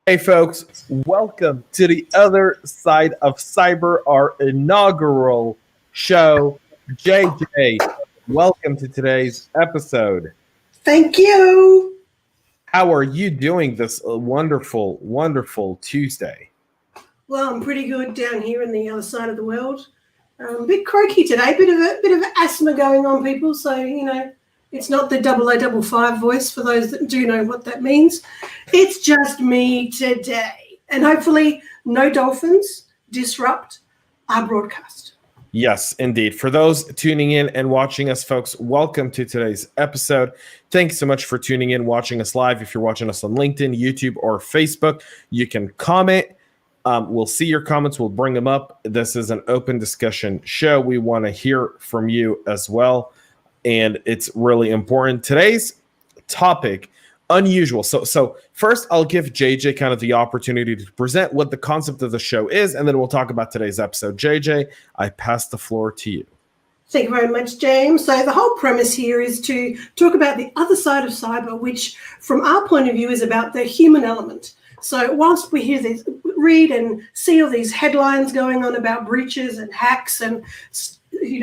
Hey, folks, welcome to the other side of cyber, our inaugural show. JJ, welcome to today's episode. Thank you. How are you doing this wonderful, wonderful Tuesday? Well, I'm pretty good down here in the other side of the world. A bit croaky today, bit of asthma going on, people. So it's not the 0055 voice for those that do know what that means. It's just me today, and hopefully, no dolphins disrupt our broadcast. Yes, indeed. For those tuning in and watching us, folks, welcome to today's episode. Thanks so much for tuning in, watching us live. If you're watching us on LinkedIn, YouTube, or Facebook, you can comment. We'll see your comments. We'll bring them up. This is an open discussion show. We want to hear from you as well, and it's really important. Today's topic, unusual. So first, I'll give JJ kind of the opportunity to present what the concept of the show is, and then we'll talk about today's episode. JJ, I pass the floor to you. Thank you very much, James. So the whole premise here is to talk about the other side of cyber, which from our point of view is about the human element. So whilst we read and see all these headlines going on about breaches and hacks and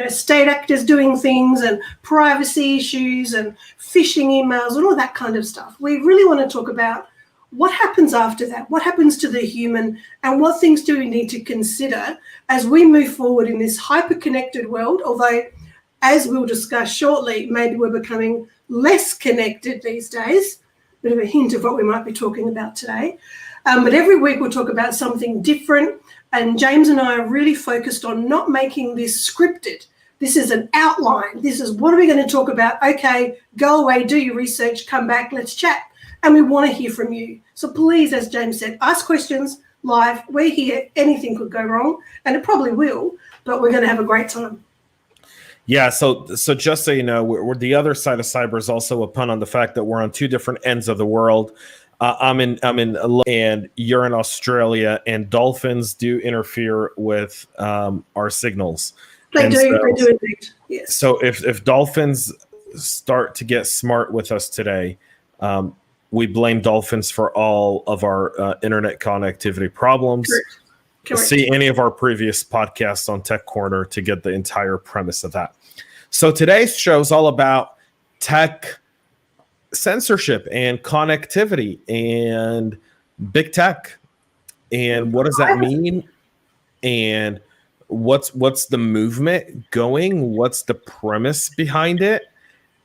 state actors doing things and privacy issues and phishing emails and all that kind of stuff, we really want to talk about what happens after that, what happens to the human, and what things do we need to consider as we move forward in this hyper-connected world, although, as we'll discuss shortly, maybe we're becoming less connected these days. Bit of a hint of what we might be talking about today. But every week we'll talk about something different. And James and I are really focused on not making this scripted. This is an outline. This is what are we going to talk about? Okay, go away, do your research, come back, let's chat. And we want to hear from you. So please, as James said, ask questions live. We're here. Anything could go wrong, and it probably will, but we're going to have a great time. Yeah, so just so you know, we're the other side of cyber is also a pun on the fact that we're on two different ends of the world. I'm in, and you're in Australia, and dolphins do interfere with our signals. They do indeed. Yes. So if dolphins start to get smart with us today, we blame dolphins for all of our internet connectivity problems. Correct. See any of our previous podcasts on Tech Corner to get the entire premise of that. So today's show is all about tech censorship and connectivity and big tech. And what does that mean? And what's the movement going? What's the premise behind it?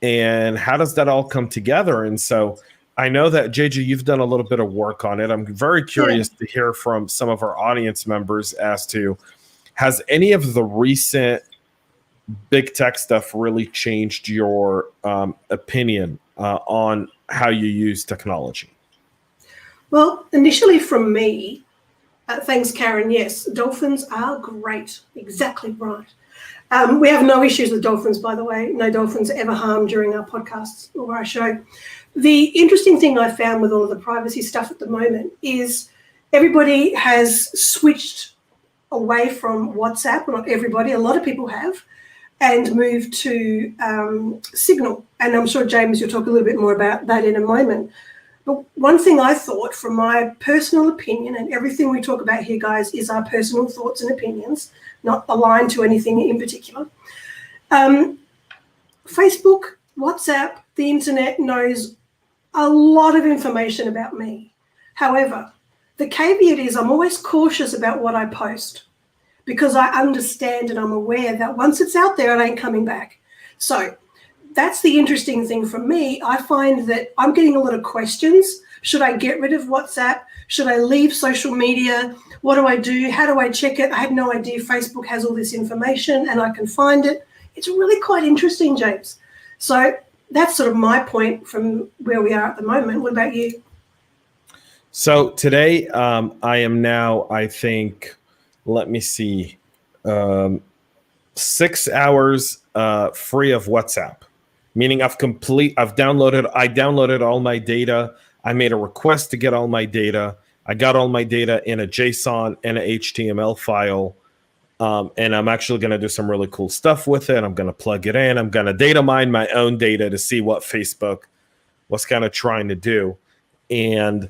And how does that all come together? And so I know that, JJ, you've done a little bit of work on it. I'm very curious to hear from some of our audience members as to, has any of the recent big tech stuff really changed your opinion on how you use technology? Well, initially from me, thanks, Karen, yes, dolphins are great. Exactly right. We have no issues with dolphins, by the way. No dolphins ever harmed during our podcasts or our show. The interesting thing I found with all of the privacy stuff at the moment is everybody has switched away from WhatsApp. Well, not everybody, a lot of people have, and moved to Signal. And I'm sure, James, you'll talk a little bit more about that in a moment. But one thing I thought, from my personal opinion, and everything we talk about here, guys, is our personal thoughts and opinions, not aligned to anything in particular. Facebook, WhatsApp, the internet knows a lot of information about me. However, the caveat is I'm always cautious about what I post because I understand and I'm aware that once it's out there, it ain't coming back. So that's the interesting thing for me. I find that I'm getting a lot of questions. Should I get rid of WhatsApp? Should I leave social media? What do I do? How do I check it? I had no idea Facebook has all this information and I can find it. It's really quite interesting, James. So that's sort of my point from where we are at the moment. What about you? So today I am now, I think, let me see, 6 hours free of WhatsApp, meaning I downloaded all my data. I made a request to get all my data. I got all my data in a JSON and an HTML file. And I'm actually going to do some really cool stuff with it. I'm going to plug it in. I'm going to data mine my own data to see what Facebook was kind of trying to do. And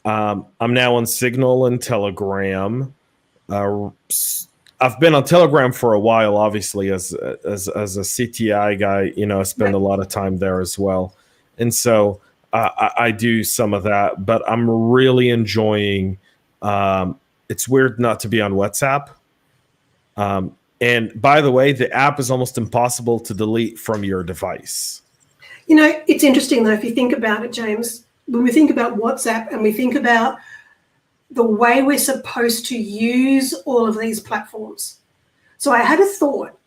I'm now on Signal and Telegram. I've been on Telegram for a while, obviously, as a CTI guy. I spend a lot of time there as well, and so I do some of that. But I'm really enjoying. It's weird not to be on WhatsApp. And by the way, the app is almost impossible to delete from your device. It's interesting, though, if you think about it, James, when we think about WhatsApp and we think about the way we're supposed to use all of these platforms. So I had a thought,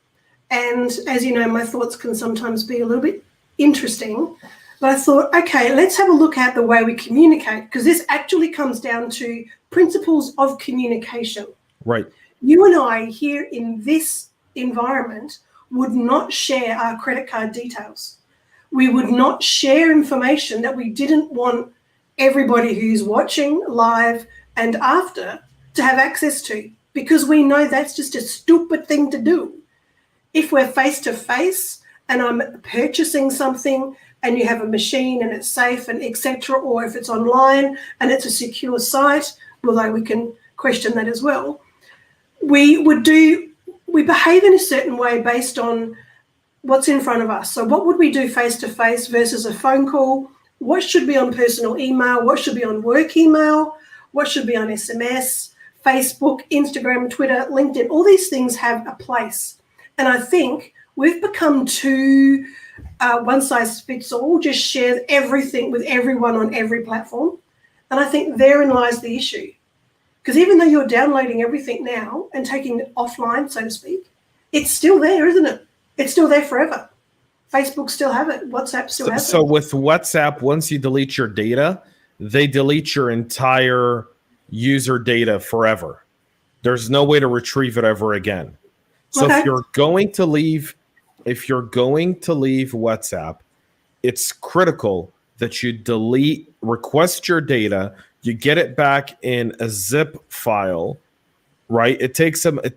and as you know, my thoughts can sometimes be a little bit interesting, but I thought, okay, let's have a look at the way we communicate, because this actually comes down to principles of communication. Right. You and I here in this environment would not share our credit card details. We would not share information that we didn't want everybody who's watching live and after to have access to, because we know that's just a stupid thing to do. If we're face to face and I'm purchasing something and you have a machine and it's safe and etc., or if it's online and it's a secure site, although we can question that as well, we behave in a certain way based on what's in front of us. So what would we do face to face versus a phone call? What should be on personal email? What should be on work email? What should be on SMS, Facebook, Instagram, Twitter, LinkedIn? All these things have a place. And I think we've become too one size fits all, just share everything with everyone on every platform. And I think therein lies the issue. Because even though you're downloading everything now and taking it offline, so to speak, it's still there, isn't it? It's still there forever. Facebook still have it. WhatsApp still has it. So with WhatsApp, once you delete your data, they delete your entire user data forever. There's no way to retrieve it ever again. So if you're going to leave WhatsApp, it's critical that you request your data, you get it back in a zip file, right? It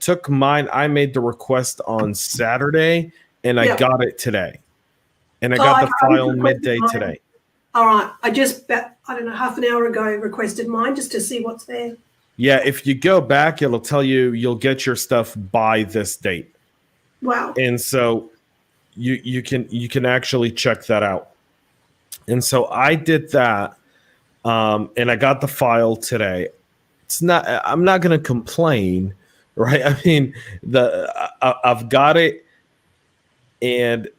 took mine. I made the request on Saturday and I got it today. And I got the file midday today. All right. I just, half an hour ago requested mine just to see what's there. Yeah. If you go back, it'll tell you you'll get your stuff by this date. Wow. And so you can actually check that out. And so I did that. And I got the file today. I'm not going to complain, right? I mean, I've got it, and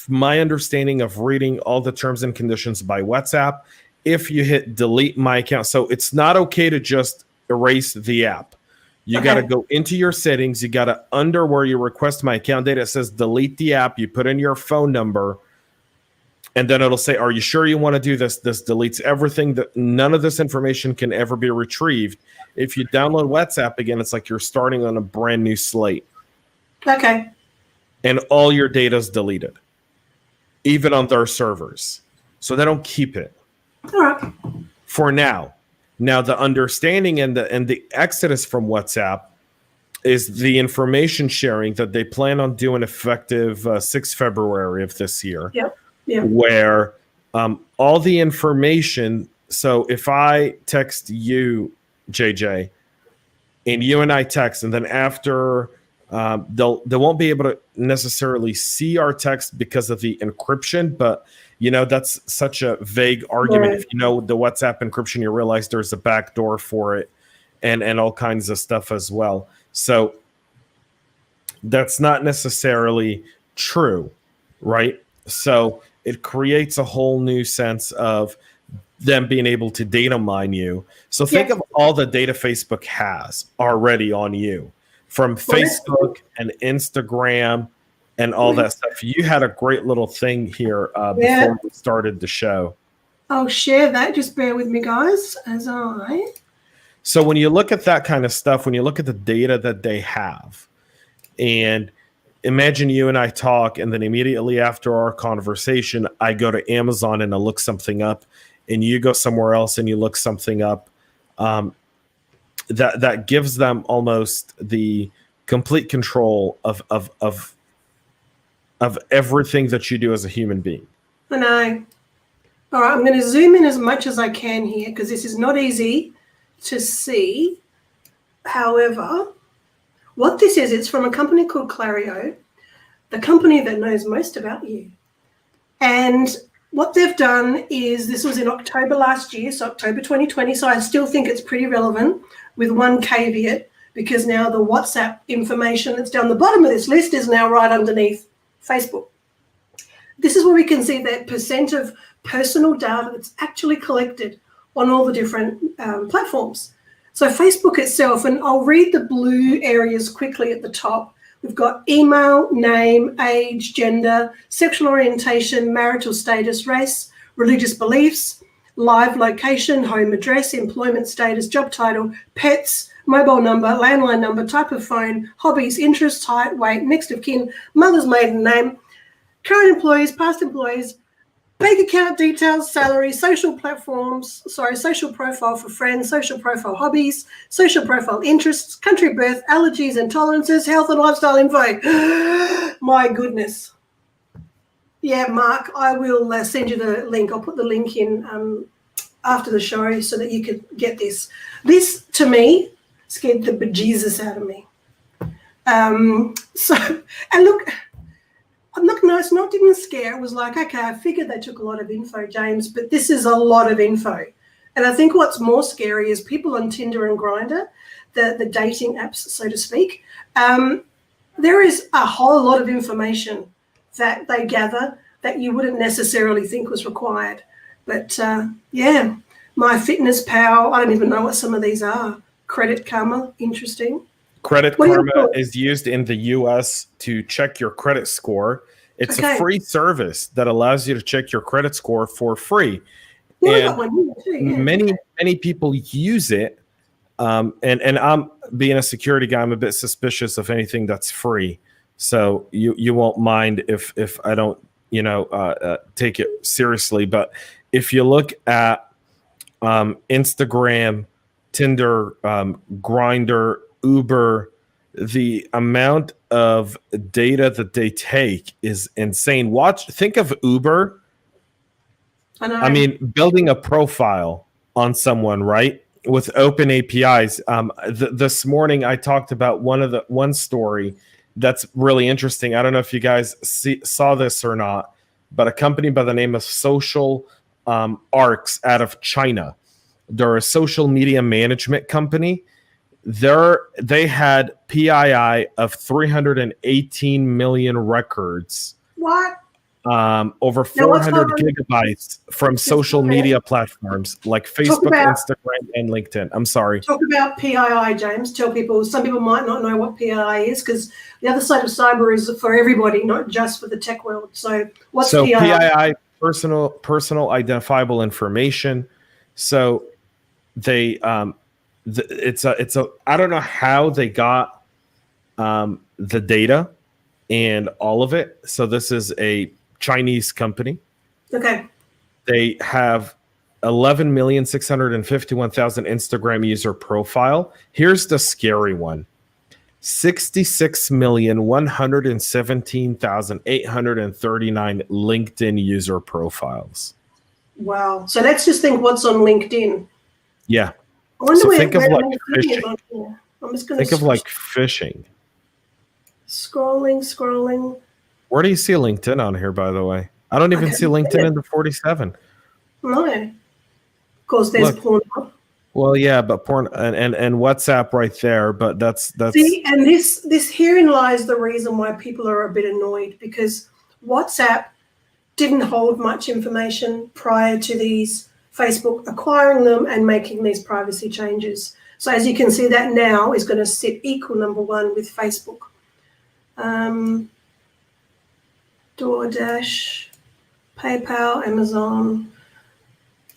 my understanding of reading all the terms and conditions by WhatsApp, if you hit delete my account, so it's not okay to just erase the app. You got to go into your settings. You got to, under where you request my account data, it says delete the app. You put in your phone number, and then it'll say, are you sure you want to do this? This deletes everything. That none of this information can ever be retrieved. If you download WhatsApp again, it's like you're starting on a brand new slate. Okay. And all your data is deleted, even on their servers. So they don't keep it. All right. For now. Now, the understanding and the exodus from WhatsApp is the information sharing that they plan on doing effective 6 February of this year. Yep. Yeah. Where all the information, so if I text you, JJ, and you and I text, and then after they won't be able to necessarily see our text because of the encryption, but that's such a vague argument. Right. If you know the WhatsApp encryption, you realize there's a backdoor for it and all kinds of stuff as well. So that's not necessarily true, right? So it creates a whole new sense of them being able to data mine you. So think of all the data Facebook has already on you, from Facebook and Instagram and all that stuff. You had a great little thing here before we started the show. I'll share that. Just bear with me, guys, as I... So when you look at that kind of stuff, when you look at the data that they have, and imagine you and I talk, and then immediately after our conversation, I go to Amazon and I look something up, and you go somewhere else and you look something up. That gives them almost the complete control of everything that you do as a human being. I know. All right, I'm going to zoom in as much as I can here because this is not easy to see. However, what this is, it's from a company called Clario, the company that knows most about you. And what they've done is, this was in October last year, so October 2020, so I still think it's pretty relevant, with one caveat, because now the WhatsApp information that's down the bottom of this list is now right underneath Facebook. This is where we can see that percent of personal data that's actually collected on all the different platforms. So Facebook itself, and I'll read the blue areas quickly at the top. We've got email, name, age, gender, sexual orientation, marital status, race, religious beliefs, live location, home address, employment status, job title, pets, mobile number, landline number, type of phone, hobbies, interests, height, weight, next of kin, mother's maiden name, current employees, past employees, bank account details, salary, social platforms, social profile for friends, social profile hobbies, social profile interests, country of birth, allergies, intolerances, health and lifestyle info. My goodness. Yeah, Mark, I will send you the link. I'll put the link in after the show so that you could get this. This, to me, scared the bejesus out of me. And look, I'm not going to, it's not didn't scare. It was like, okay, I figured they took a lot of info, James, but this is a lot of info. And I think what's more scary is people on Tinder and Grindr, the dating apps, so to speak, there is a whole lot of information that they gather that you wouldn't necessarily think was required. But yeah, My Fitness Pal, I don't even know what some of these are. Credit Karma, interesting. Credit Karma is used in the US to check your credit score. It's a free service that allows you to check your credit score for free. Yeah, and many people use it. And I'm being a security guy, I'm a bit suspicious of anything that's free. So you won't mind if I don't, take it seriously. But if you look at Instagram, Tinder, Grindr, Uber, the amount of data that they take is insane. Think of Uber. I mean, building a profile on someone, right? With open APIs. This morning I talked about one story that's really interesting. I don't know if you guys saw this or not, but a company by the name of Social Arcs out of China. They're a social media management company. They had PII of 318 million records. What? Over 400 gigabytes from social media platforms like Facebook, Instagram, and LinkedIn. I'm sorry. Talk about PII, James. Tell people, some people might not know what PII is, because the other side of cyber is for everybody, not just for the tech world. So what's PII? PII, personal identifiable information. So they it's a I don't know how they got the data and all of it. So this is a Chinese company. Okay. They have 11,651,000 Instagram user profile. Here's the scary one. 66,117,839 LinkedIn user profiles. Wow. So let's just think what's on LinkedIn. Yeah. I wonder so where think of like fishing. phishing. I'm just going to think of like phishing. Scrolling. Where do you see LinkedIn on here, by the way? I don't even see LinkedIn in the 47. No. Of course, there's porn. Well, yeah, but porn and WhatsApp right there, but that's See, and this herein lies the reason why people are a bit annoyed, because WhatsApp didn't hold much information prior to these Facebook acquiring them and making these privacy changes. So as you can see, that now is going to sit equal number one with Facebook. DoorDash, PayPal, Amazon.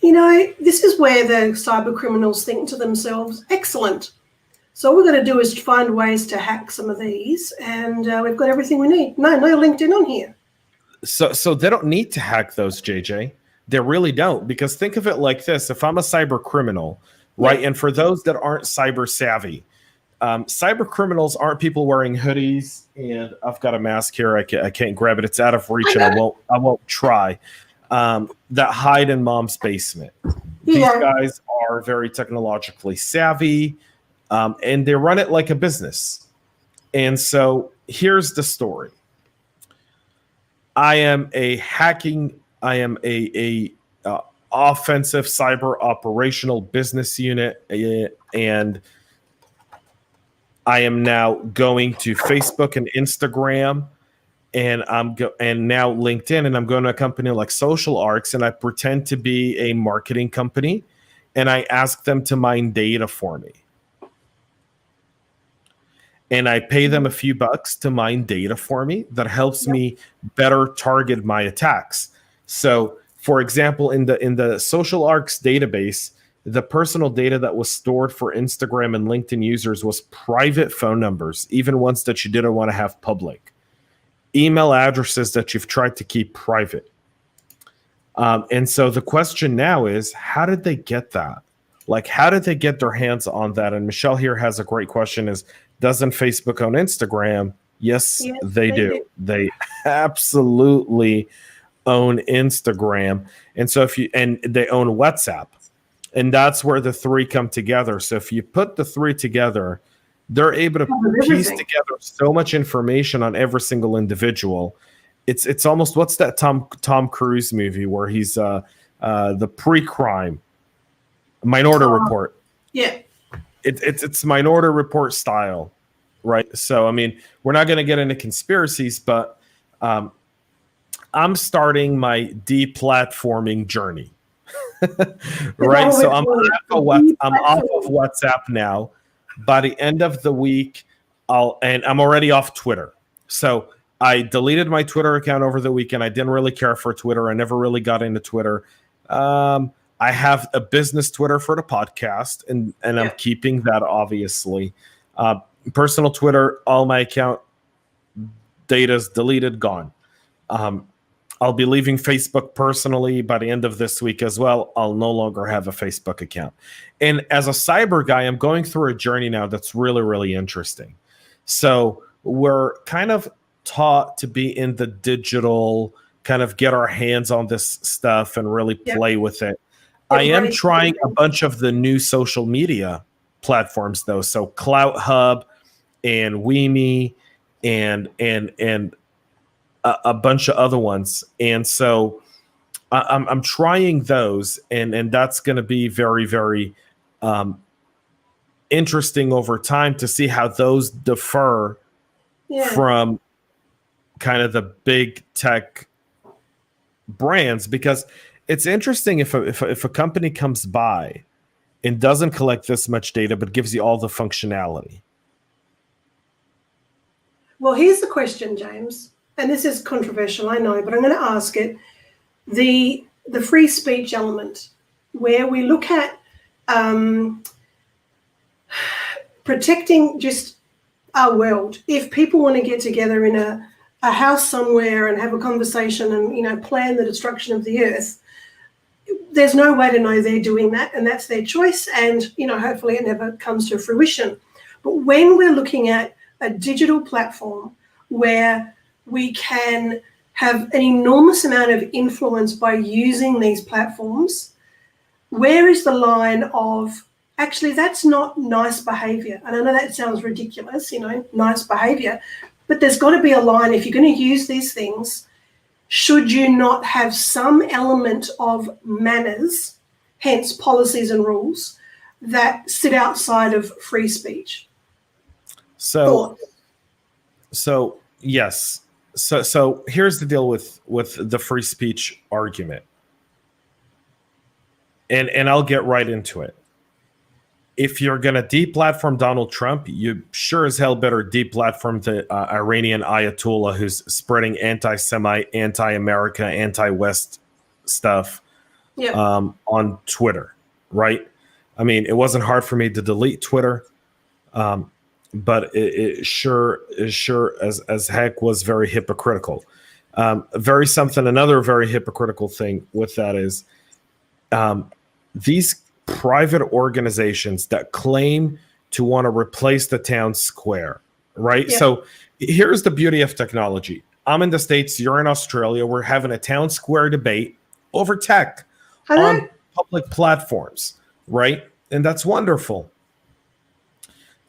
This is where the cyber criminals think to themselves, excellent. So all we're going to do is find ways to hack some of these, and we've got everything we need. No LinkedIn on here. So they don't need to hack those, JJ. They really don't, because think of it like this. If I'm a cyber criminal, right? And for those that aren't cyber savvy, cyber criminals aren't people wearing hoodies, and I've got a mask here. I can't grab it. It's out of reach, and I won't try. that hide in mom's basement. These guys are very technologically savvy, and they run it like a business. And so here's the story. I am a offensive cyber operational business unit, and I am now going to Facebook and Instagram, and and now LinkedIn, and I'm going to a company like Social Arcs, and I pretend to be a marketing company, and I ask them to mine data for me. And I pay them a few bucks to mine data for me that helps me better target my attacks. So, for example, in the Social Arcs database, the personal data that was stored for Instagram and LinkedIn users was private phone numbers, even ones that you didn't want to have public, email addresses that you've tried to keep private. And so the question now is, how did they get that? Like, how did they get their hands on that? And Michelle here has a great question is, doesn't Facebook own Instagram? Yes, they do. They absolutely own Instagram. And so and they own WhatsApp. And that's where the three come together. So if you put the three together, they're able to piece together so much information on every single individual. It's almost, what's that Tom Cruise movie where he's the pre-crime Minority Report? Yeah. It's Minority Report style, right? So, I mean, we're not going to get into conspiracies, but I'm starting my deplatforming journey, right? So I'm off of WhatsApp now. By the end of the week, and I'm already off Twitter. So I deleted my Twitter account over the weekend. I didn't really care for Twitter. I never really got into Twitter. I have a business Twitter for the podcast, and I'm keeping that, obviously. Personal Twitter, all my account data's deleted, gone. I'll be leaving Facebook personally by the end of this week as well. I'll no longer have a Facebook account. And as a cyber guy, I'm going through a journey now that's really, really interesting. So we're kind of taught to be in the digital, kind of get our hands on this stuff and really play with it. I am trying a bunch of the new social media platforms, though. So Clout Hub and Weeme and a bunch of other ones. And so I'm trying those, and that's going to be very, very interesting over time to see how those differ from kind of the big tech brands, because it's interesting if a company comes by and doesn't collect this much data but gives you all the functionality. Well, here's the question, James, and this is controversial, I know, but I'm going to ask it. The free speech element, where we look at protecting just our world. If people want to get together in a house somewhere and have a conversation and, plan the destruction of the earth, there's no way to know they're doing that, and that's their choice, and hopefully it never comes to fruition. But when we're looking at a digital platform where we can have an enormous amount of influence by using these platforms, where is the line of, actually, that's not nice behavior? And I know that sounds ridiculous, nice behavior, but there's got to be a line. If you're going to use these things, should you not have some element of manners, hence policies and rules, that sit outside of free speech? So yes. So here's the deal with the free speech argument. And I'll get right into it. If you're going to deplatform Donald Trump, you sure as hell better deplatform the Iranian Ayatollah who's spreading anti-Semite, anti-America, anti-West stuff on Twitter, right? I mean, it wasn't hard for me to delete Twitter, but it sure as heck was very hypocritical. Another very hypocritical thing with that is these private organizations that claim to want to replace the town square, right? Yeah. So here's the beauty of technology. I'm in the States, you're in Australia, we're having a town square debate over tech on public platforms, right? And that's wonderful.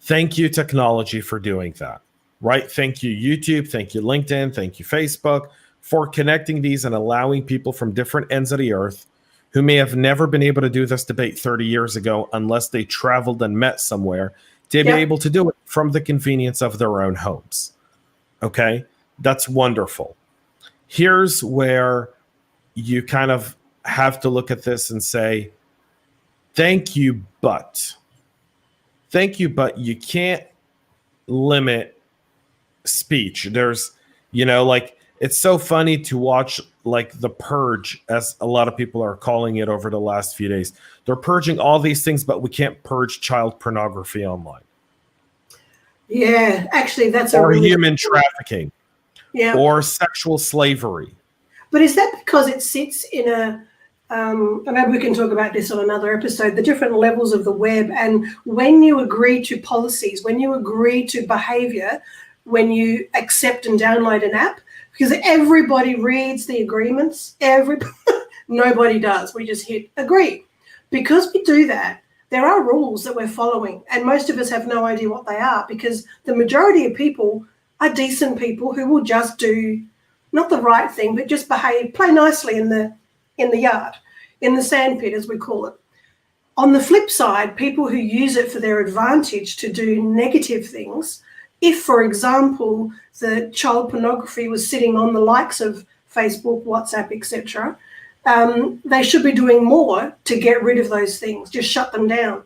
Thank you, technology, for doing that, right? Thank you, YouTube. Thank you, LinkedIn. Thank you, Facebook, for connecting these and allowing people from different ends of the earth who may have never been able to do this debate 30 years ago unless they traveled and met somewhere to be able to do it from the convenience of their own homes. Okay? That's wonderful. Here's where you kind of have to look at this and say, thank you, but you can't limit speech. There's, like, it's so funny to watch, like, The Purge, as a lot of people are calling it over the last few days. They're purging all these things, but we can't purge child pornography online. Yeah, actually, that's or human trafficking. Yeah. Or sexual slavery. But is that because it sits in a maybe we can talk about this on another episode, the different levels of the web, and when you agree to policies, when you agree to behavior, when you accept and download an app, because everybody reads the agreements, nobody does. We just hit agree. Because we do that, there are rules that we're following, and most of us have no idea what they are, because the majority of people are decent people who will just do not the right thing, but just behave, play nicely in the yard, in the sandpit, as we call it. On the flip side, people who use it for their advantage to do negative things, if, for example, the child pornography was sitting on the likes of Facebook, WhatsApp, etc., they should be doing more to get rid of those things. Just shut them down.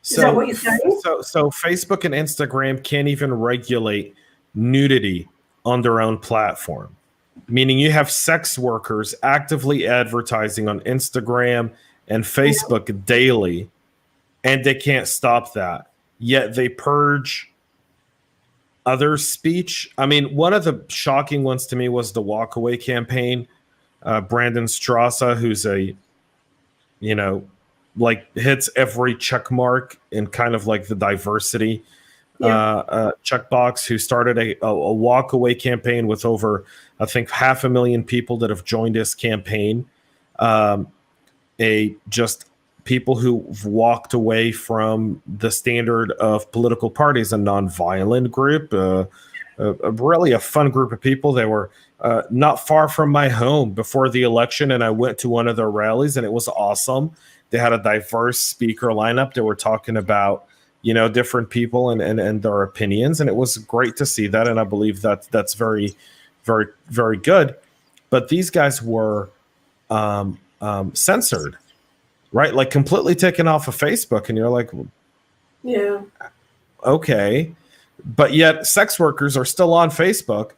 Is that what you're saying? So Facebook and Instagram can't even regulate nudity on their own platform. Meaning you have sex workers actively advertising on Instagram and Facebook daily, and they can't stop that. Yet they purge other speech. I mean, one of the shocking ones to me was the walkaway campaign. Brandon Strassa, who's hits every check mark in kind of like the diversity checkbox, who started a walkaway campaign with over, I think, 500,000 people that have joined this campaign. Just people who've walked away from the standard of political parties, a nonviolent group, really a fun group of people. They were not far from my home before the election, and I went to one of their rallies, and it was awesome. They had a diverse speaker lineup. They were talking about different people and their opinions, and it was great to see that. And I believe that that's very, very, very good. But these guys were censored, right? Like completely taken off of Facebook, and you're like, yeah, okay. But yet sex workers are still on Facebook.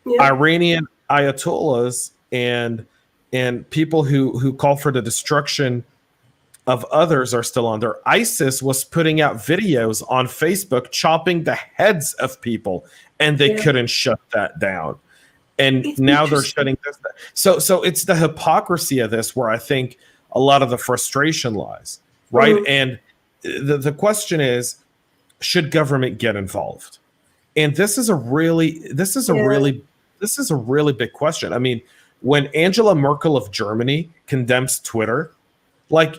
Yeah. Iranian ayatollahs and people who call for the destruction of others are still on there. ISIS was putting out videos on Facebook chopping the heads of people, and they couldn't shut that down. And now they're shutting this down. So it's the hypocrisy of this where I think a lot of the frustration lies, right? Mm-hmm. And the question is, should government get involved? And this is a really big question. I mean, when Angela Merkel of Germany condemns Twitter, like,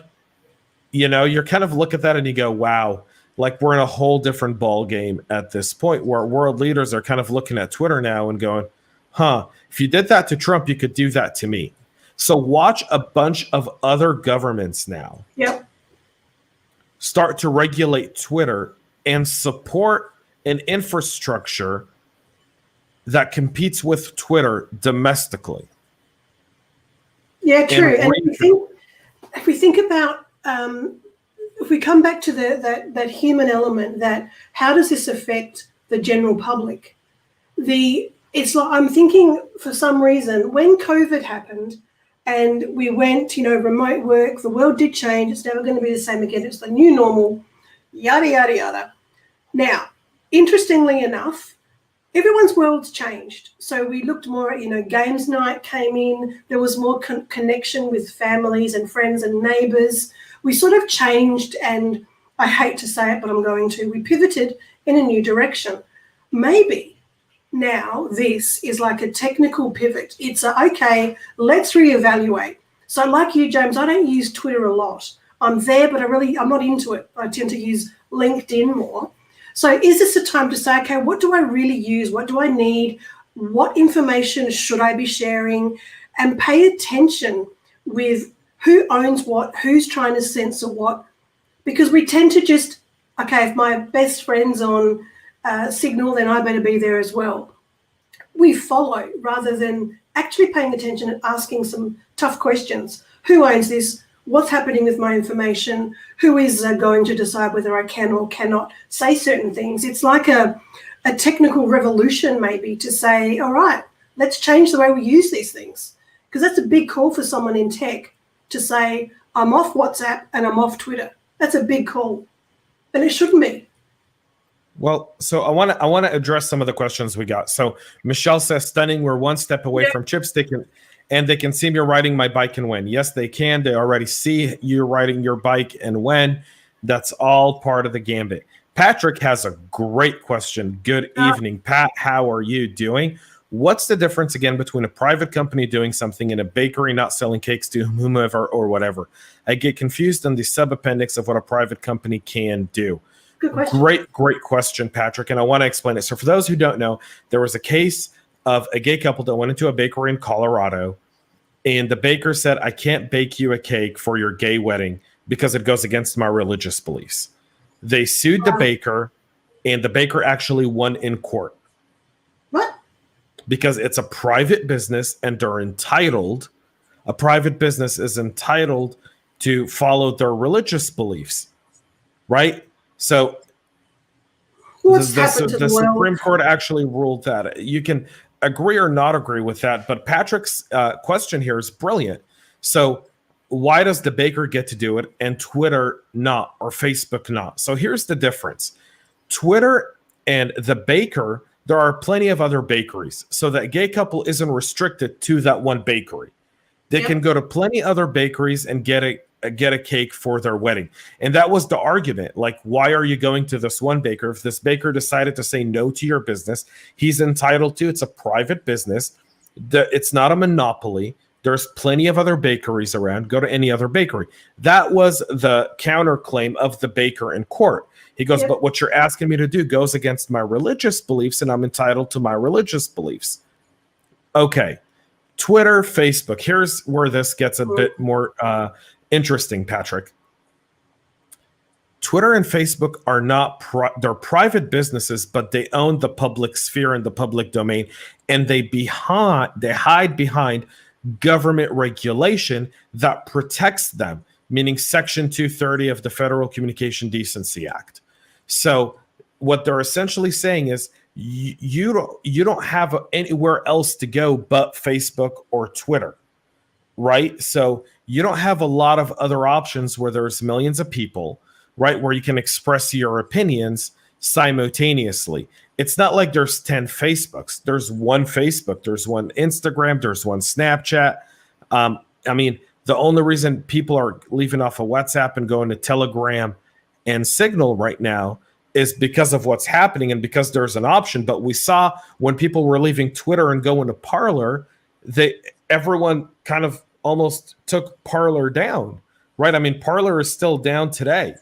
you're kind of look at that and you go, wow, like we're in a whole different ball game at this point, where world leaders are kind of looking at Twitter now and going, if you did that to Trump, you could do that to me. So watch a bunch of other governments now start to regulate Twitter and support an infrastructure that competes with Twitter domestically. Yeah, true. And if we think about, if we come back to that human element, that how does this affect the general public? It's like, I'm thinking, for some reason, when COVID happened and we went, remote work, the world did change. It's never going to be the same again. It's the new normal, yada, yada, yada. Now, interestingly enough, everyone's world's changed. So we looked more at, games night came in. There was more connection with families and friends and neighbors. We sort of changed, and I hate to say it, but I'm going to. We pivoted in a new direction. Maybe now this is like a technical pivot. It's okay, let's reevaluate. So like you, James, I don't use Twitter a lot. I'm there, but I'm not into it. I tend to use LinkedIn more. So is this a time to say, okay, what do I really use? What do I need? What information should I be sharing? And pay attention with who owns what, who's trying to censor what, because we tend to just, okay, if my best friend's on Signal, then I better be there as well. We follow rather than actually paying attention and asking some tough questions. Who owns this? What's happening with my information? Who is going to decide whether I can or cannot say certain things? It's like a technical revolution maybe to say, all right, let's change the way we use these things. Because that's a big call for someone in tech to say, I'm off WhatsApp and I'm off Twitter. That's a big call. And it shouldn't be. Well, so I want to address some of the questions we got. So Michelle says, stunning, we're one step away from chips. They can see me riding my bike and when. Yes, they can. They already see you riding your bike and when. That's all part of the gambit. Patrick has a great question. Good evening, Pat. How are you doing? What's the difference again between a private company doing something and a bakery not selling cakes to whomever or whatever? I get confused on the sub-appendix of what a private company can do. Good question. Great question, Patrick. And I want to explain it. So for those who don't know, there was a case of a gay couple that went into a bakery in Colorado, and the baker said, I can't bake you a cake for your gay wedding because it goes against my religious beliefs. They sued the baker, and the baker actually won in court. What? Because it's a private business and they're entitled, a private business is entitled to follow their religious beliefs, right? So the Supreme Court actually ruled that. You can agree or not agree with that, but Patrick's question here is brilliant. So why does the baker get to do it and Twitter not, or Facebook not? So here's the difference. Twitter and the baker, there are plenty of other bakeries. So that gay couple isn't restricted to that one bakery. They can go to plenty other bakeries and get a cake for their wedding. And that was the argument. Like, why are you going to this one baker? If this baker decided to say no to your business, he's entitled to. It's a private business. It's not a monopoly. There's plenty of other bakeries around. Go to any other bakery. That was the counterclaim of the baker in court. He goes, but what you're asking me to do goes against my religious beliefs, and I'm entitled to my religious beliefs. Okay. Twitter, Facebook. Here's where this gets a bit more interesting, Patrick. Twitter and Facebook are not they're private businesses, but they own the public sphere and the public domain, and they hide behind government regulation that protects them, meaning Section 230 of the Federal Communication Decency Act. So what they're essentially saying is you don't have anywhere else to go but Facebook or Twitter, right? So you don't have a lot of other options where there's millions of people, right, where you can express your opinions simultaneously. It's not like there's 10 Facebooks. There's one Facebook. There's one Instagram. There's one Snapchat. I mean, the only reason people are leaving off of WhatsApp and going to Telegram and Signal right now is because of what's happening and because there's an option. But we saw when people were leaving Twitter and going to Parler, everyone kind of almost took Parler down, right? I mean, Parler is still down today.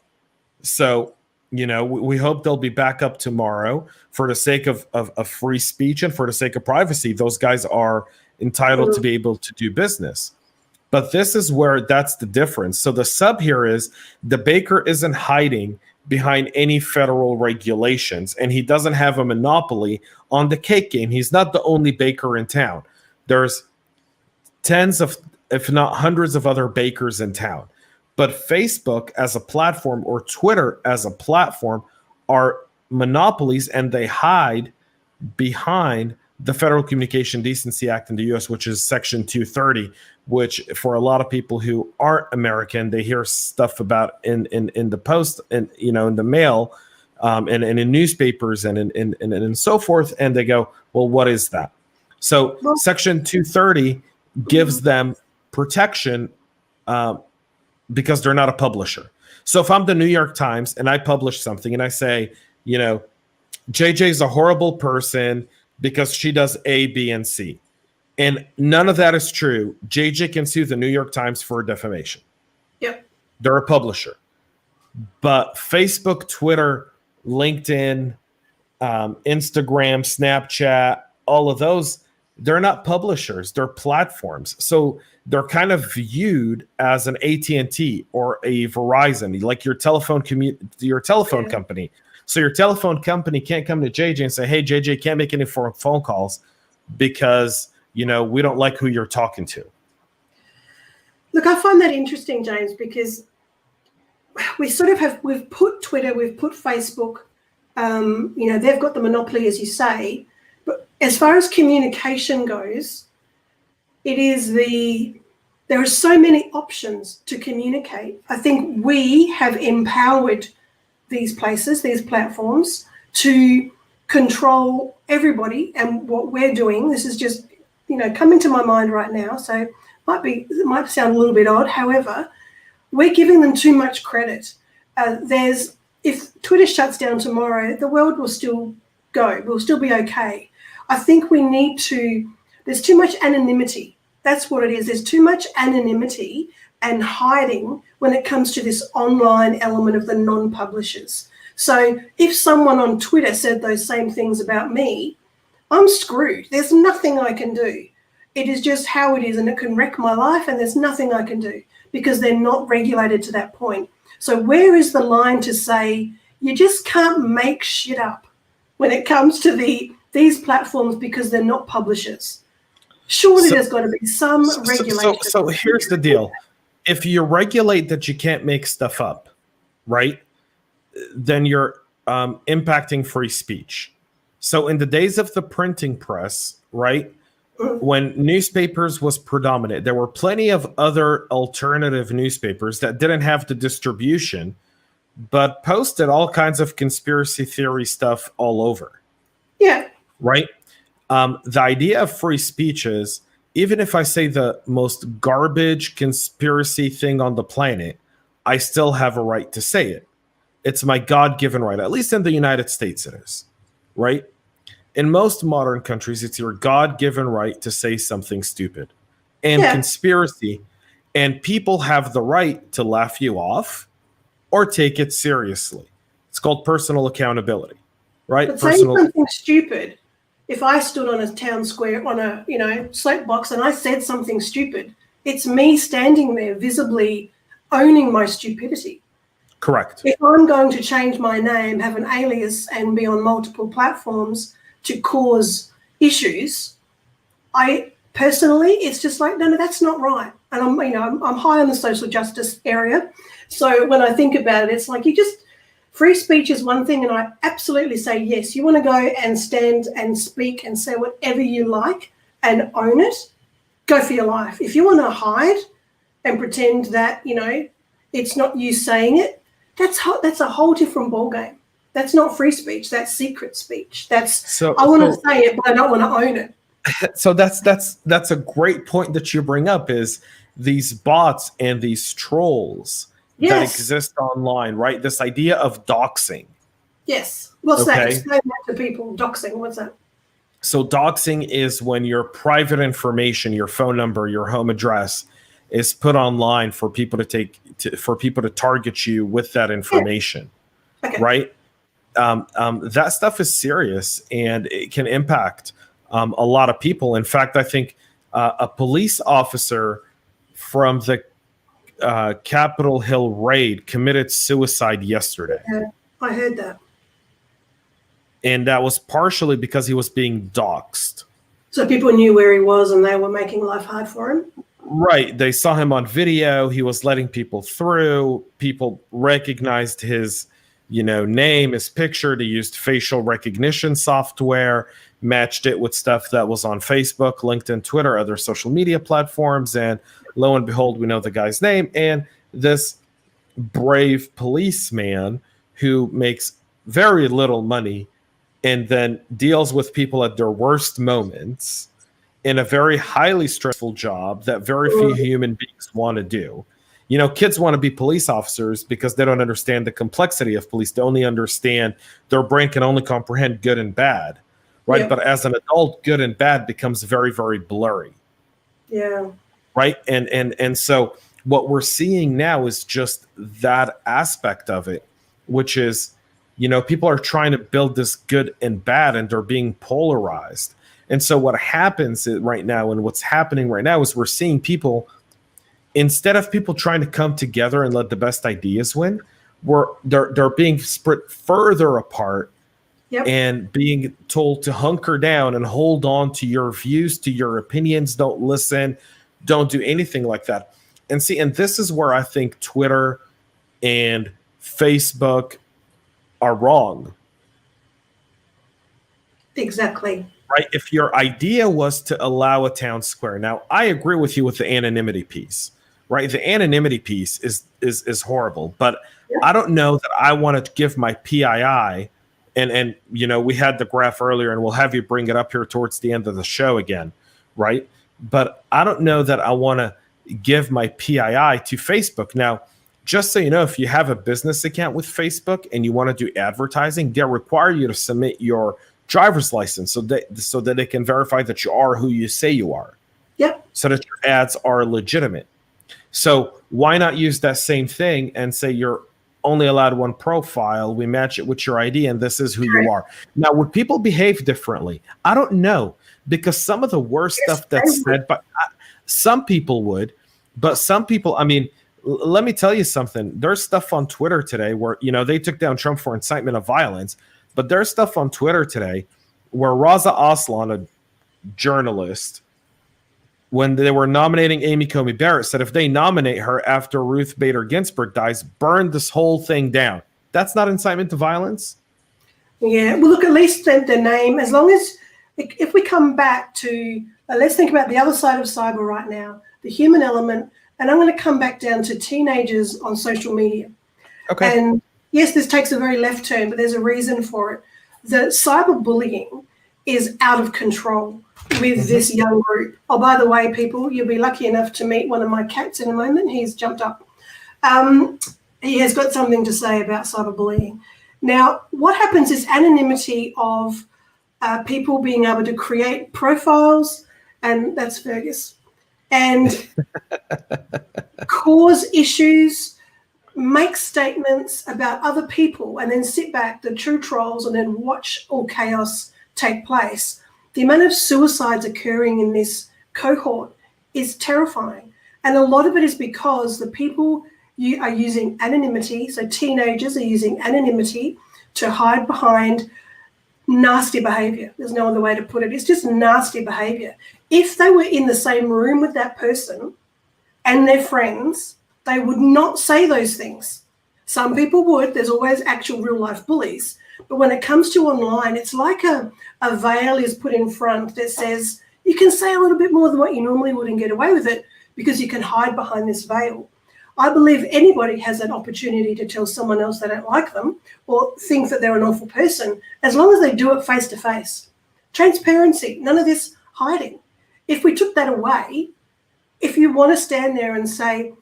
So, you know, we hope they'll be back up tomorrow for the sake of free speech and for the sake of privacy. Those guys are entitled to be able to do business. But this is where that's the difference. So the sub here is the baker isn't hiding behind any federal regulations, and he doesn't have a monopoly on the cake game. He's not the only baker in town. There's tens of, if not hundreds of other bakers in town. But Facebook as a platform or Twitter as a platform are monopolies, and they hide behind the Federal Communication Decency Act in the U.S., which is Section 230, which for a lot of people who aren't American, they hear stuff about in the post and, you know, in the mail and in newspapers and so forth. And they go, well, what is that? So Section 230 gives them protection because they're not a publisher. So if I'm the New York Times and I publish something and I say, you know, JJ's a horrible person because she does A, B, and C. And none of that is true. JJ can sue the New York Times for defamation. Yep. They're a publisher. But Facebook, Twitter, LinkedIn, Instagram, Snapchat, all of those, they're not publishers. They're platforms. So they're kind of viewed as an AT&T or a Verizon, like your telephone company. So your telephone company can't come to JJ and say, hey, JJ, can't make any phone calls because, we don't like who you're talking to. Look, I find that interesting, James, because we've put Twitter, we've put Facebook, they've got the monopoly, as you say. But as far as communication goes, there are so many options to communicate. I think we have empowered these places, these platforms, to control everybody and what we're doing. This is just, coming to my mind right now. So it might sound a little bit odd. However, we're giving them too much credit. If Twitter shuts down tomorrow, the world will still go. We'll still be okay. I think there's too much anonymity. That's what it is. There's too much anonymity and hiding when it comes to this online element of the non-publishers. So if someone on Twitter said those same things about me, I'm screwed. There's nothing I can do. It is just how it is, and it can wreck my life, and there's nothing I can do because they're not regulated to that point. So where is the line to say you just can't make shit up when it comes to these platforms because they're not publishers? Surely there's got to be some regulation. So here's the deal. If you regulate that you can't make stuff up, right, then you're impacting free speech. So in the days of the printing press, right, when newspapers was predominant, there were plenty of other alternative newspapers that didn't have the distribution, but posted all kinds of conspiracy theory stuff all over. Yeah. Right? The idea of free speech is, even if I say the most garbage conspiracy thing on the planet, I still have a right to say it. It's my God-given right. At least in the United States it is. Right? In most modern countries, it's your God-given right to say something stupid. And conspiracy, and people have the right to laugh you off or take it seriously. It's called personal accountability. Right? But saying something stupid, if I stood on a town square on a soapbox and I said something stupid, it's me standing there visibly owning my stupidity. Correct. If I'm going to change my name, have an alias, and be on multiple platforms to cause issues, I personally, it's just like, no, that's not right. And I'm high on the social justice area. So when I think about it, it's like free speech is one thing, and I absolutely say, yes, you want to go and stand and speak and say whatever you like and own it, go for your life. If you want to hide and pretend that, it's not you saying it, that's a whole different ballgame. That's not free speech. That's secret speech. I want to say it, but I don't want to own it. So that's a great point that you bring up, is these bots and these trolls that exist online, right? This idea of doxing. Yes. What's that? Explain that to people. Doxing, what's that? So doxing is when your private information, your phone number, your home address, is put online for people to target you with that information. Okay. Right? That stuff is serious, and it can impact a lot of people. In fact, I think a police officer from the Capitol Hill raid committed suicide yesterday. Yeah, I heard that. And that was partially because he was being doxxed. So people knew where he was and they were making life hard for him? Right. They saw him on video. He was letting people through. People recognized his, name, his picture. They used facial recognition software, matched it with stuff that was on Facebook, LinkedIn, Twitter, other social media platforms. And lo and behold, we know the guy's name. And this brave policeman who makes very little money and then deals with people at their worst moments in a very highly stressful job that very few human beings want to do. Kids want to be police officers because they don't understand the complexity of police. They only understand, their brain can only comprehend good and bad. right? Yep. But as an adult, good and bad becomes very, very blurry. Yeah. Right. And so what we're seeing now is just that aspect of it, which is, people are trying to build this good and bad, and they're being polarized. And so what happens right now, and what's happening right now, is we're seeing people, instead of people trying to come together and let the best ideas win, they're being split further apart. Yep. And being told to hunker down and hold on to your views, to your opinions, don't listen, don't do anything like that. And this is where I think Twitter and Facebook are wrong. Exactly. Right? If your idea was to allow a town square. Now, I agree with you with the anonymity piece, right? The anonymity piece is horrible, but I don't know that I want to give my PII. And we had the graph earlier, and we'll have you bring it up here towards the end of the show again, right? But I don't know that I want to give my PII to Facebook. Now, just so you know, if you have a business account with Facebook and you want to do advertising, they require you to submit your driver's license so that they can verify that you are who you say you are. Yep. So that your ads are legitimate. So why not use that same thing and say you're only allowed one profile, we match it with your ID, and this is who you are. Now, would people behave differently? I don't know, because some of the worst stuff that's said, but some people would, but some people, let me tell you something. There's stuff on Twitter today where, they took down Trump for incitement of violence, but there's stuff on Twitter today where Raza Aslan, a journalist, when they were nominating Amy Coney Barrett, said if they nominate her after Ruth Bader Ginsburg dies, burn this whole thing down. That's not incitement to violence? Yeah, well, look, at least the name, as long as, if we come back to, let's think about the other side of cyber right now, the human element, and I'm going to come back down to teenagers on social media. Okay. And yes, this takes a very left turn, but there's a reason for it. The cyberbullying is out of control with this young group. Oh, by the way, people, you'll be lucky enough to meet one of my cats in a moment. He's jumped up. He has got something to say about cyberbullying. Now, what happens is anonymity of people being able to create profiles, and that's Fergus, and cause issues, make statements about other people, and then sit back, the true trolls, and then watch all chaos take place. The amount of suicides occurring in this cohort is terrifying. And a lot of it is because the people you are using anonymity, so teenagers are using anonymity to hide behind nasty behavior. There's no other way to put it. It's just nasty behavior. If they were in the same room with that person and their friends, they would not say those things. Some people would. There's always actual real life bullies. But when it comes to online, it's like a veil is put in front that says you can say a little bit more than what you normally would and get away with it because you can hide behind this veil. I believe anybody has an opportunity to tell someone else they don't like them or think that they're an awful person, as long as they do it face to face. Transparency, none of this hiding. If we took that away, if you want to stand there and say,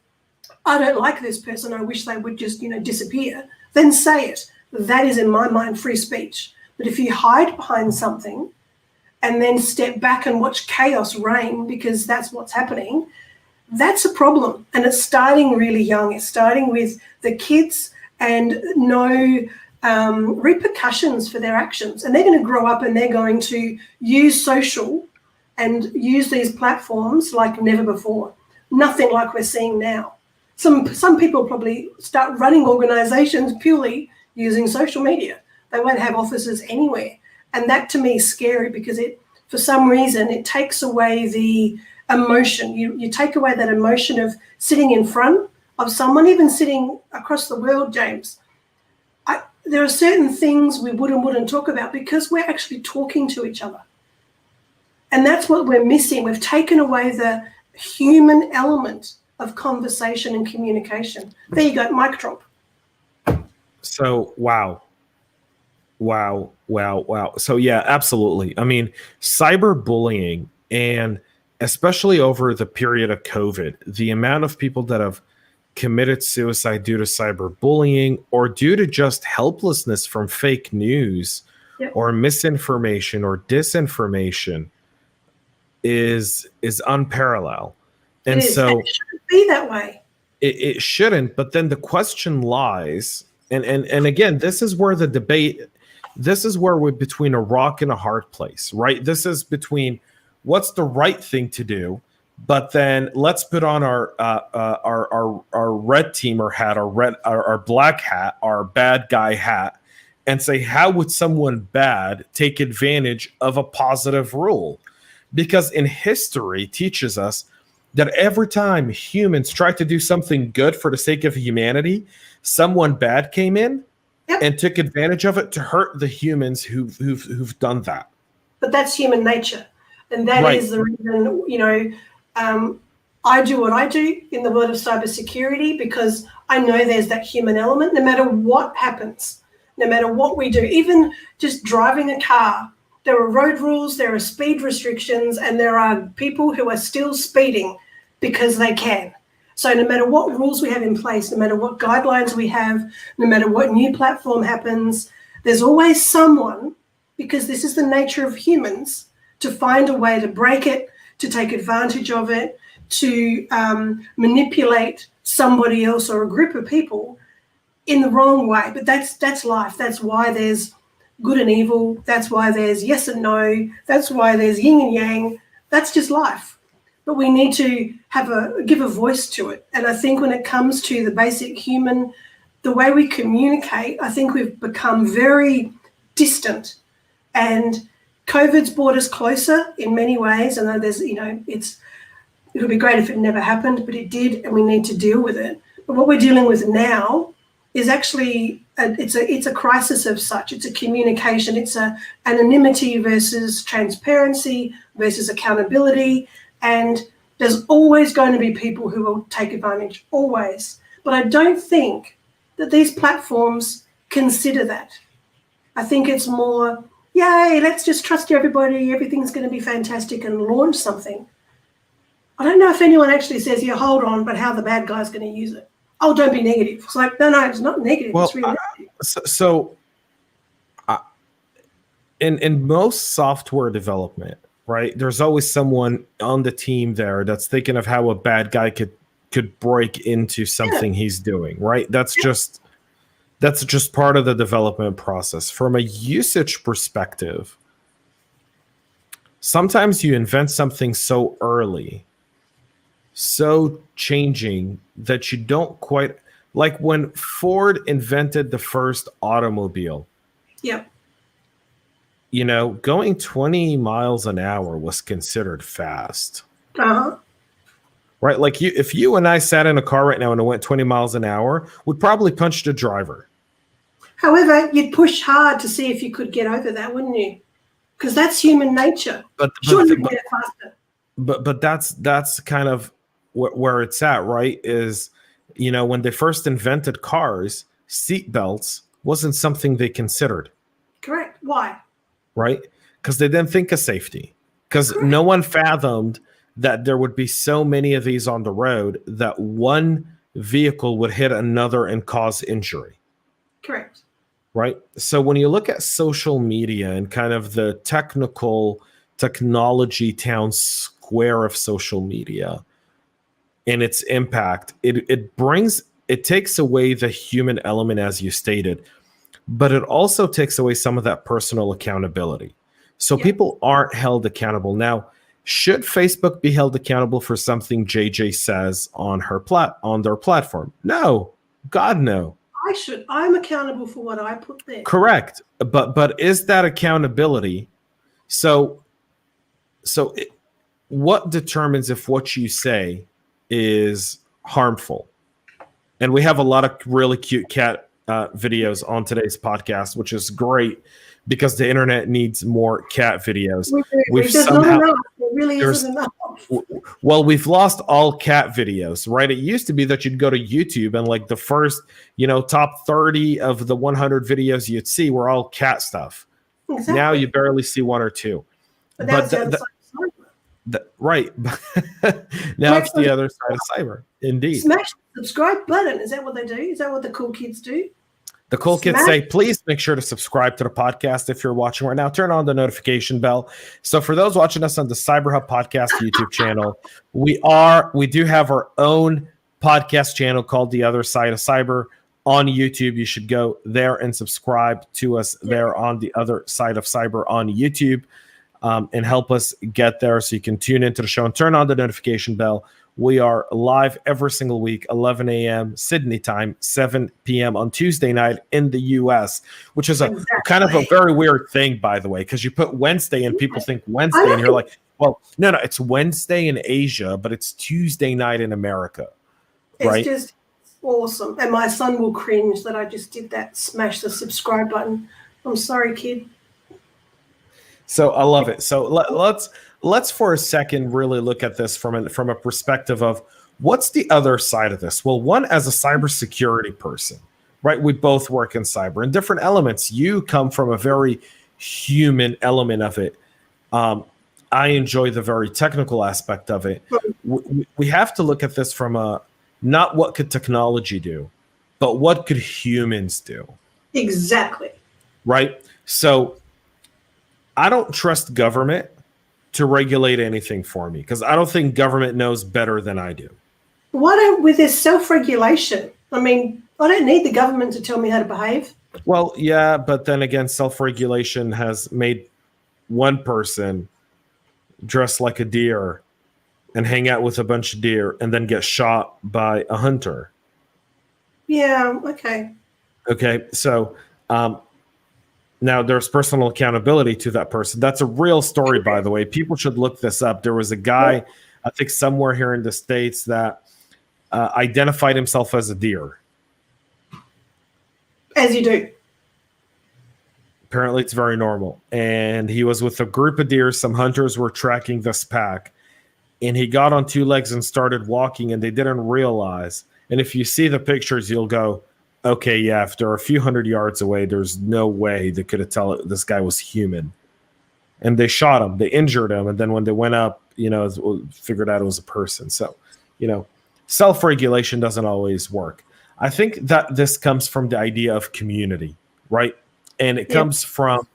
I don't like this person, I wish they would just, disappear, then say it. That is, in my mind, free speech. But if you hide behind something and then step back and watch chaos reign because that's what's happening, that's a problem. And it's starting really young. It's starting with the kids and no repercussions for their actions. And they're going to grow up and they're going to use social and use these platforms like never before. Nothing like we're seeing now. Some people probably start running organizations purely using social media. They won't have offices anywhere. And that to me is scary because for some reason, it takes away the emotion. You take away that emotion of sitting in front of someone, even sitting across the world, James. There are certain things we would and wouldn't talk about because we're actually talking to each other. And that's what we're missing. We've taken away the human element of conversation and communication. There you go, mic drop. So, wow. So, yeah, absolutely. I mean, cyberbullying, and especially over the period of COVID, the amount of people that have committed suicide due to cyberbullying or due to just helplessness from fake news Yep. or misinformation or disinformation is unparalleled. It And is. so And it shouldn't be that way. it shouldn't, but then the question lies, and again, this is where the debate, this is where we're between a rock and a hard place, right? This is between what's the right thing to do, but then let's put on our red teamer hat, our black hat, our bad guy hat, and say, how would someone bad take advantage of a positive rule? Because in history teaches us that every time humans try to do something good for the sake of humanity, someone bad came in and took advantage of it to hurt the humans who've done that. But that's human nature. And that is the reason, I do what I do in the world of cybersecurity, because I know there's that human element no matter what happens, no matter what we do. Even just driving a car, there are road rules, there are speed restrictions, and there are people who are still speeding because they can. So no matter what rules we have in place, no matter what guidelines we have, no matter what new platform happens, there's always someone, because this is the nature of humans, to find a way to break it, to take advantage of it, to manipulate somebody else or a group of people in the wrong way. But that's life. That's why there's good and evil. That's why there's yes and no. That's why there's yin and yang. That's just life. But we need to give a voice to it. And I think when it comes to the basic human, the way we communicate, I think we've become very distant. And COVID's brought us closer in many ways. I know there's, it'll be great if it never happened, but it did, and we need to deal with it. But what we're dealing with now is actually it's a crisis of such. It's a communication. It's a anonymity versus transparency versus accountability. And there's always going to be people who will take advantage, always. But I don't think that these platforms consider that. I think it's more, yay, let's just trust everybody, everything's going to be fantastic, and launch something. I don't know if anyone actually says, yeah, hold on, but how the bad guy's going to use it. Oh, don't be negative. It's like, no, it's not negative. Well, it's really negative. In most software development, right, there's always someone on the team there that's thinking of how a bad guy could break into something he's doing, right? That's just part of the development process. From a usage perspective, sometimes you invent something so early, so changing, that you don't quite, like when Ford invented the first automobile. Yep. Going 20 miles an hour was considered fast. Uh-huh. Right? Like if you and I sat in a car right now and it went 20 miles an hour, we'd probably punch the driver. However, you'd push hard to see if you could get over that, wouldn't you? Because that's human nature. But you get it faster. But that's kind of where it's at, right? Is, when they first invented cars, seat belts wasn't something they considered. Correct. Why? Right? Because they didn't think of safety. Because no one fathomed that there would be so many of these on the road that one vehicle would hit another and cause injury. Correct. Right? So when you look at social media and kind of the technology town square of social media and its impact, it takes away the human element, as you stated, but it also takes away some of that personal accountability. So people aren't held accountable. Now, should Facebook be held accountable for something JJ says on their platform? No, God, no. I should. I'm accountable for what I put there. Correct. But is that accountability? So what determines if what you say is harmful? And we have a lot of really cute cat videos on today's podcast, which is great because the internet needs more cat videos. We've lost all cat videos, right? It used to be that you'd go to YouTube and like the first, top 30 of the 100 videos you'd see were all cat stuff. Exactly. Now you barely see one or two. But that's right. Now it's the other side of cyber. Indeed. Smash the subscribe button. Is that what they do? Is that what the cool kids do? The cool kids say, please make sure to subscribe to the podcast if you're watching right now. Turn on the notification bell. So for those watching us on the Cyber Hub Podcast YouTube channel, we do have our own podcast channel called The Other Side of Cyber on YouTube. You should go there and subscribe to us there on The Other Side of Cyber on YouTube, and help us get there so you can tune into the show and turn on the notification bell. We are live every single week, 11 a.m. Sydney time, 7 p.m. on Tuesday night in the U.S., which is a kind of a very weird thing, by the way, because you put Wednesday and people think Wednesday, and you're like, well, no, it's Wednesday in Asia, but it's Tuesday night in America, right? It's just awesome. And my son will cringe that I just did that, smash the subscribe button. I'm sorry, kid. So I love it. So let's for a second really look at this from a perspective of what's the other side of this. Well, one, as a cybersecurity person, right? We both work in cyber and different elements. You come from a very human element of it. I enjoy the very technical aspect of it. We have to look at this from not what could technology do, but what could humans do? Exactly. Right? So I don't trust government to regulate anything for me because I don't think government knows better than I do. Why don't, with this self-regulation? I mean, I don't need the government to tell me how to behave. Well, yeah, but then again, self-regulation has made one person dress like a deer and hang out with a bunch of deer and then get shot by a hunter. Yeah, okay. Okay, so now there's personal accountability to that person. That's a real story, by the way. People should look this up. There was a guy, I think somewhere here in the States, that identified himself as a deer. As you do. Apparently it's very normal. And he was with a group of deer. Some hunters were tracking this pack. And he got on two legs and started walking, and they didn't realize. And if you see the pictures, you'll go, okay, yeah, if they're a few hundred yards away, there's no way they could have tell this guy was human. And they shot him. They injured him. And then when they went up, figured out it was a person. So, self-regulation doesn't always work. I think that this comes from the idea of community, right? And it comes from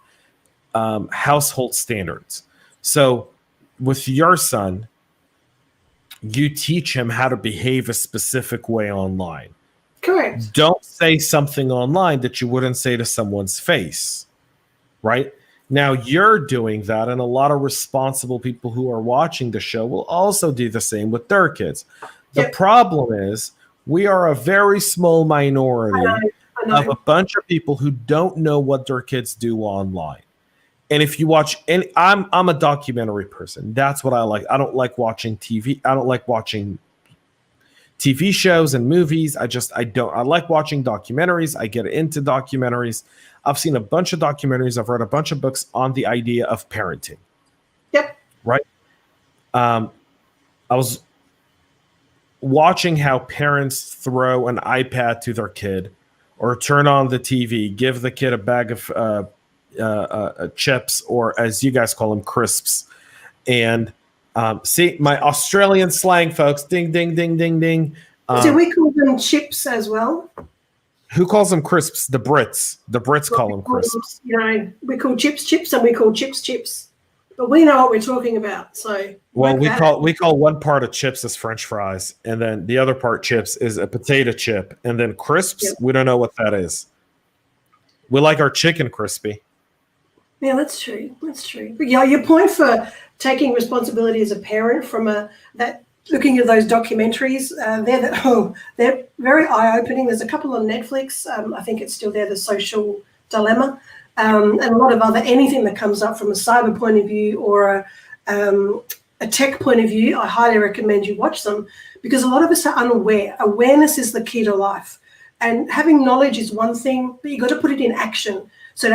household standards. So with your son, you teach him how to behave a specific way online. Correct. Don't say something online that you wouldn't say to someone's face, right? Now you're doing that, and a lot of responsible people who are watching the show will also do the same with their kids. The problem is we are a very small minority of a bunch of people who don't know what their kids do online. And if you watch, and I'm a documentary person. That's what I like. I don't like watching TV. I don't like watching TV shows and movies. I like watching documentaries. I get into documentaries. I've seen a bunch of documentaries. I've read a bunch of books on the idea of parenting. Yep. Right. I was watching how parents throw an iPad to their kid or turn on the TV, give the kid a bag of chips, or as you guys call them, crisps. And see, my Australian slang, folks. Ding, ding, ding, ding, ding. Do we call them chips as well? Who calls them crisps? The Brits. The Brits call them crisps. We call chips, and we call chips. But we know what we're talking about. So we call one part of chips as French fries, and then the other part chips is a potato chip, and then crisps. We don't know what that is. We like our chicken crispy. Yeah, that's true. But yeah, your point for taking responsibility as a parent from that looking at those documentaries, they're very eye-opening. There's a couple on Netflix. I think it's still there, The Social Dilemma, and a lot of anything that comes up from a cyber point of view or a tech point of view. I highly recommend you watch them because a lot of us are unaware. Awareness is the key to life. And having knowledge is one thing, but you've got to put it in action. So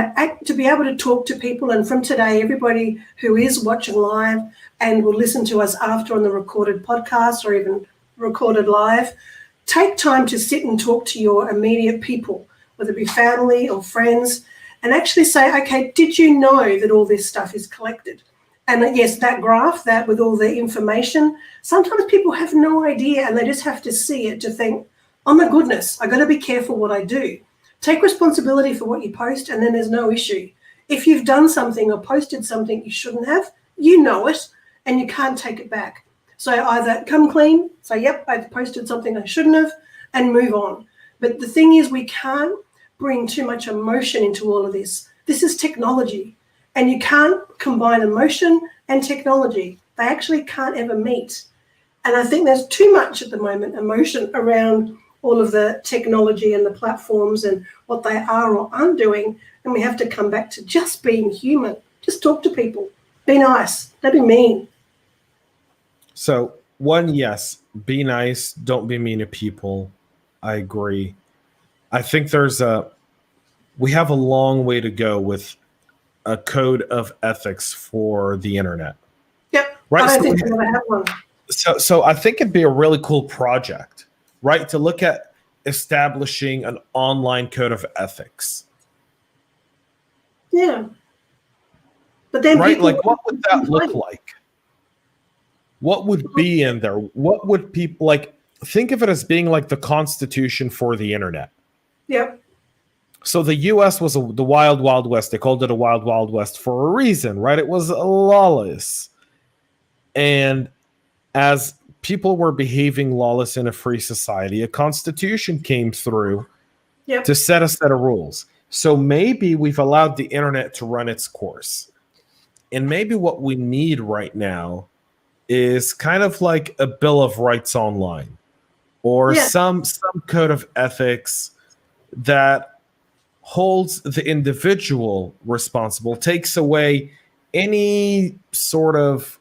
to be able to talk to people, and from today, everybody who is watching live and will listen to us after on the recorded podcast or even recorded live, take time to sit and talk to your immediate people, whether it be family or friends, and actually say, okay, did you know that all this stuff is collected? And yes, that graph, that with all the information, sometimes people have no idea and they just have to see it to think, oh my goodness, I got to be careful what I do. Take responsibility for what you post, and then there's no issue. If you've done something or posted something you shouldn't have, you know it, and you can't take it back. So either come clean, say, yep, I posted something I shouldn't have, and move on. But the thing is, we can't bring too much emotion into all of this. This is technology, and you can't combine emotion and technology. They actually can't ever meet. And I think there's too much at the moment emotion around all of the technology and the platforms and what they are or aren't doing. And we have to come back to just being human. Just talk to people. Be nice. Don't be mean. So, one, yes, be nice. Don't be mean to people. I agree. I think we have a long way to go with a code of ethics for the internet. Yep. Right. I don't think we'll ever have one. So I think it'd be a really cool project, right? To look at establishing an online code of ethics. Yeah. But then, right? Like, what would that look like? What would be in there? What would people like? Think of it as being like the Constitution for the internet. Yep. So the U.S. was the wild, wild west. They called it a wild, wild west for a reason, right? It was lawless. And as people were behaving lawless in a free society, a constitution came through to set a set of rules. So maybe we've allowed the internet to run its course. And maybe what we need right now is kind of like a Bill of Rights online, or some code of ethics that holds the individual responsible, takes away any sort of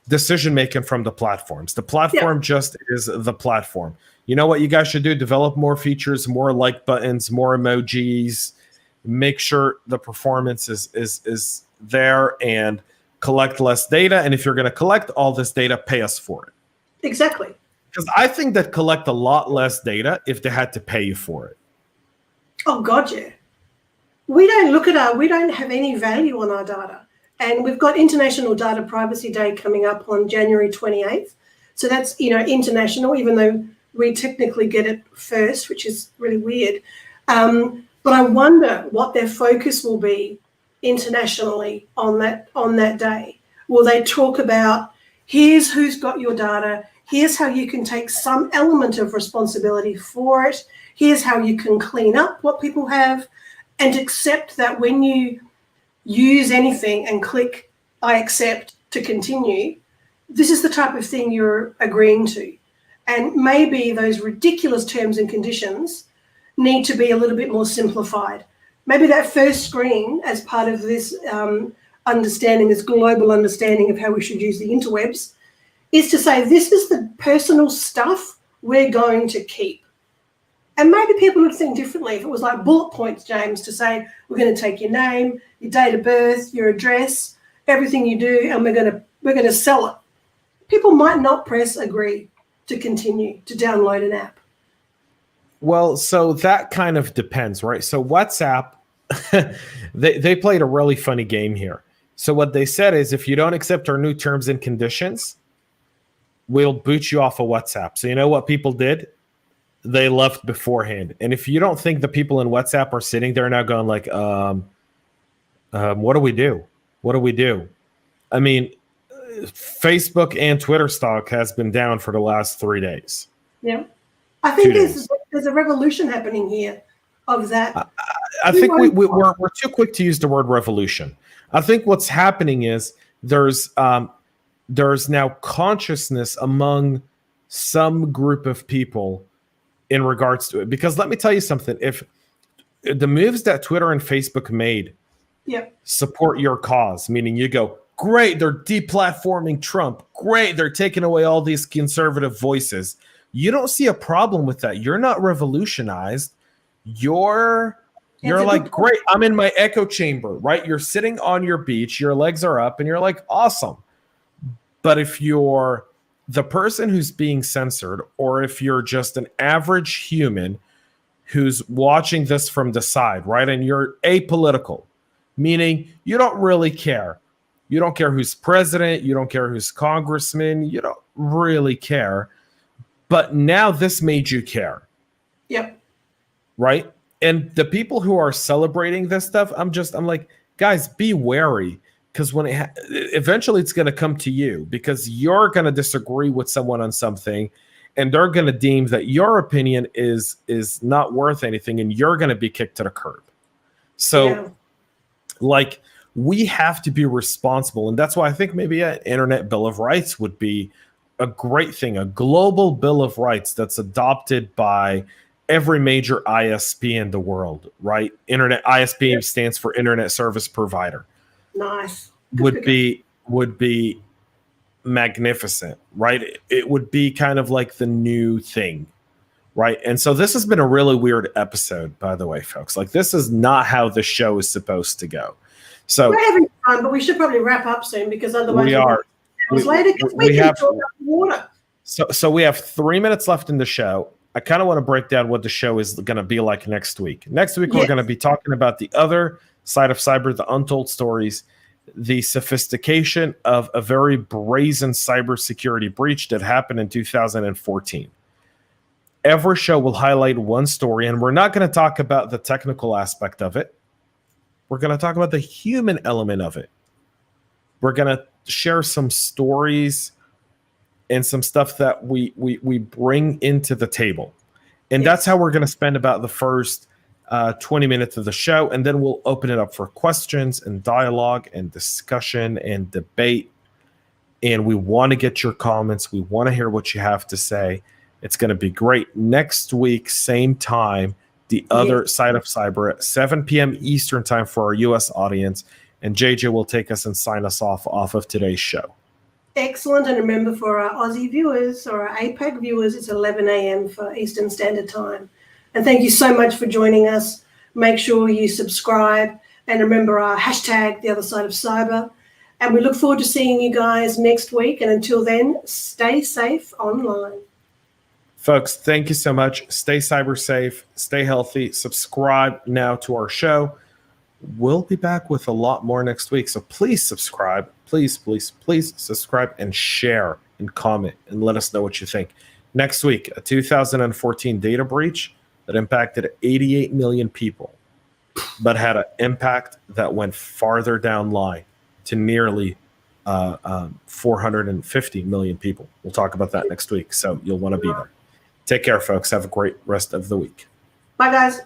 decision making from the platforms. The platform just is the platform. You know what you guys should do? Develop more features, more like buttons, more emojis. Make sure the performance is there, and collect less data. And if you're going to collect all this data, pay us for it. Exactly. Because I think that collect a lot less data if they had to pay you for it. Oh God, yeah. We don't have any value on our data. And we've got International Data Privacy Day coming up on January 28th. So that's, international, even though we technically get it first, which is really weird. But I wonder what their focus will be internationally on that day. Will they talk about, here's who's got your data, here's how you can take some element of responsibility for it, here's how you can clean up what people have, and accept that when you use anything and click I accept to continue, this is the type of thing you're agreeing to. And maybe those ridiculous terms and conditions need to be a little bit more simplified. Maybe that first screen, as part of this understanding, this global understanding of how we should use the interwebs, is to say this is the personal stuff we're going to keep. And maybe people would think differently if it was like bullet points, James, to say we're going to take your name, your date of birth, your address, everything you do, and we're going to sell it. People might not press agree to continue to download an app. Well, so that kind of depends, right? So WhatsApp, they played a really funny game here. So what they said is, if you don't accept our new terms and conditions, we'll boot you off of WhatsApp. So you know what people did? They left beforehand. And if you don't think the people in WhatsApp are sitting there now going like, what do we do? What do we do? I mean, Facebook and Twitter stock has been down for the last 3 days. Yeah. I think there's a revolution happening here of that. I think we're too quick to use the word revolution. I think what's happening is there's now consciousness among some group of people in regards to it. Because let me tell you something. If the moves that Twitter and Facebook made support your cause, meaning you go, great, they're deplatforming Trump. Great, they're taking away all these conservative voices. You don't see a problem with that. You're not revolutionized. You're like, great, I'm in my echo chamber, right? You're sitting on your beach, your legs are up, and you're like, awesome. But if you're the person who's being censored, or if you're just an average human who's watching this from the side, right? And you're apolitical, meaning you don't really care. You don't care who's president. You don't care who's congressman. You don't really care. But now this made you care. Yep. Right? And the people who are celebrating this stuff, I'm like, guys, be wary, because when eventually it's going to come to you, because you're going to disagree with someone on something, and they're going to deem that your opinion is not worth anything, and you're going to be kicked to the curb. So, like, we have to be responsible, and that's why I think maybe an internet bill of rights would be a great thing, a global bill of rights that's adopted by every major ISP in the world, right? Internet ISP stands for Internet Service Provider. Nice. Would be magnificent, right? It would be kind of like the new thing, right? And so this has been a really weird episode, by the way, folks. Like, this is not how the show is supposed to go. So we're having fun, but we should probably wrap up soon, because otherwise we are. Later, we have talk about water. So we have 3 minutes left in the show. I kind of want to break down what the show is going to be like next week. Next week, we're going to be talking about the other side of cyber, the untold stories, the sophistication of a very brazen cybersecurity breach that happened in 2014. Every show will highlight one story, and we're not going to talk about the technical aspect of it. We're going to talk about the human element of it. We're going to share some stories and some stuff that we bring into the table. And that's how we're going to spend about the first 20 minutes of the show. And then we'll open it up for questions and dialogue and discussion and debate. And we want to get your comments. We want to hear what you have to say. It's going to be great. Next week, same time, the other side of cyber at 7 p.m. Eastern time for our U.S. audience. And JJ will take us and sign us off of today's show. Excellent. And remember, for our Aussie viewers or our APAC viewers, it's 11 a.m. for Eastern Standard Time. And thank you so much for joining us. Make sure you subscribe, and remember our hashtag, the other side of cyber. And we look forward to seeing you guys next week. And until then, stay safe online. Folks, thank you so much. Stay cyber safe, stay healthy. Subscribe now to our show. We'll be back with a lot more next week. So please subscribe. Please subscribe and share and comment and let us know what you think. Next week, a 2014 data breach that impacted 88 million people, but had an impact that went farther down line to nearly 450 million people. We'll talk about that next week. So you'll want to be there. Take care, folks. Have a great rest of the week. Bye, guys.